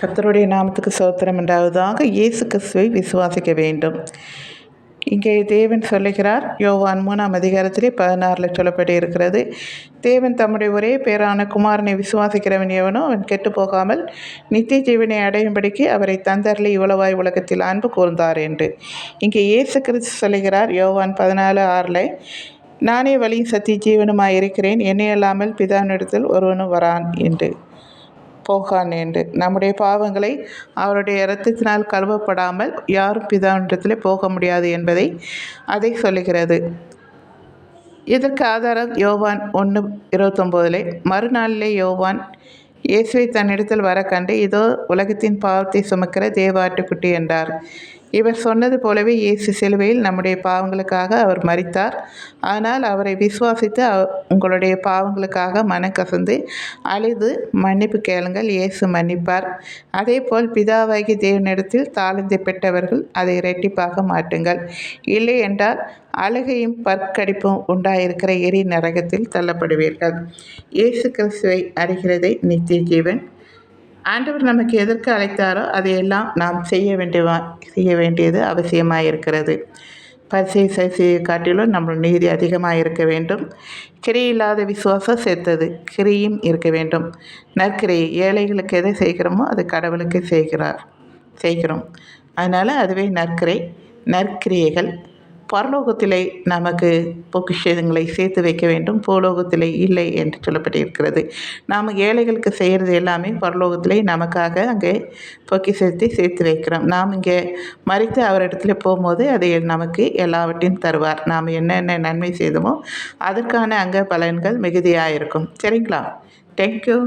கர்த்தருடைய நாமத்துக்கு ஸ்தோத்திரம் உண்டாவதாக. இயேசு கிறிஸ்துவை விசுவாசிக்க வேண்டும். இங்கே தேவன் சொல்லுகிறார், யோவான் 3ஆம் அதிகாரத்திலே 16 சொல்லப்பட்டு இருக்கிறது. தேவன் தம்முடைய ஒரே பேரான குமாரனை விசுவாசிக்கிறவன் எவனோ அவன் கெட்டு போகாமல் நித்திய ஜீவனை அடையும்படிக்கு அவரை தந்தரலி இவ்வளவாய் உலகத்தில் அன்பு கூர்ந்தார் என்று. இங்கே இயேசு கிறிஸ்து சொல்லுகிறார், யோவான் 14:6, நானே வழியும் சத்திய ஜீவனுமாய் இருக்கிறேன், என்னை அல்லாமல் பிதாவினிடத்தில் ஒருவனும் வரான் என்று போகான் என்று. நம்முடைய பாவங்களை அவருடைய இரத்தத்தினால் கழுவப்படாமல் யாரும் பிதாவினிடத்தில் போக முடியாது என்பதை அதை சொல்லுகிறது. இதற்கு ஆதாரம் யோவான் 1:29. மறுநாளிலே யோவான் இயேசுவை தன்னிடத்தில் வர கண்டு, இதோ உலகத்தின் பாவத்தை சுமக்கிற தேவ ஆட்டுக்குட்டி என்றார். இவர் சொன்னது போலவே இயேசு சிலுவையில் நம்முடைய பாவங்களுக்காக அவர் மரித்தார். ஆனால் அவரை விசுவாசித்து உங்களுடைய பாவங்களுக்காக மனக்கசந்து அழுது மன்னிப்பு கேளுங்கள், இயேசு மன்னிப்பார். அதே போல் பிதாவாகி தேவனிடத்தில் தாளந்தை பெற்றவர்கள் அதை இரட்டிப்பாக மாட்டுங்கள். இல்லை என்றால் அழுகையும் பற்கடிப்பும் உண்டாயிருக்கிற எரி நரகத்தில் தள்ளப்படுவீர்கள். இயேசு கிறிஸ்துவை அறிகிறதை நித்திய ஜீவன். ஆண்டவர் நமக்கு எதற்கு அழைத்தாரோ அதையெல்லாம் நாம் செய்ய வேண்டியது அவசியமாக இருக்கிறது. பரிசேயரை காட்டிலும் நம்ம நீதி அதிகமாக இருக்க வேண்டும். கிரியில்லாத விசுவாசம் செத்தது, கிரியும் இருக்க வேண்டும். நற்கிரியை ஏழைகளுக்கு எதை செய்கிறோமோ அது கடவுளுக்கு செய்கிறோம். அதனால் அதுவே நற்கிரியைகள். பரலோகத்திலே நமக்கு பொக்கிஷங்களை சேர்த்து வைக்க வேண்டும், பூலோகத்திலே இல்லை என்று சொல்லப்பட்டிருக்கிறது. நாம் ஏழைகளுக்கு செய்கிறது எல்லாமே பரலோகத்திலே நமக்காக அங்கே பொக்கிஷத்தை சேர்த்து வைக்கிறோம். நாம் இங்கே மரித்து அவரிடத்துல போகும்போது அதை நமக்கு எல்லாவற்றையும் தருவார். நாம் என்னென்ன நன்மை செய்தோமோ அதற்கான அங்கே பலன்கள் மிகுதியாக இருக்கும். சரிங்களா? தேங்க்யூ.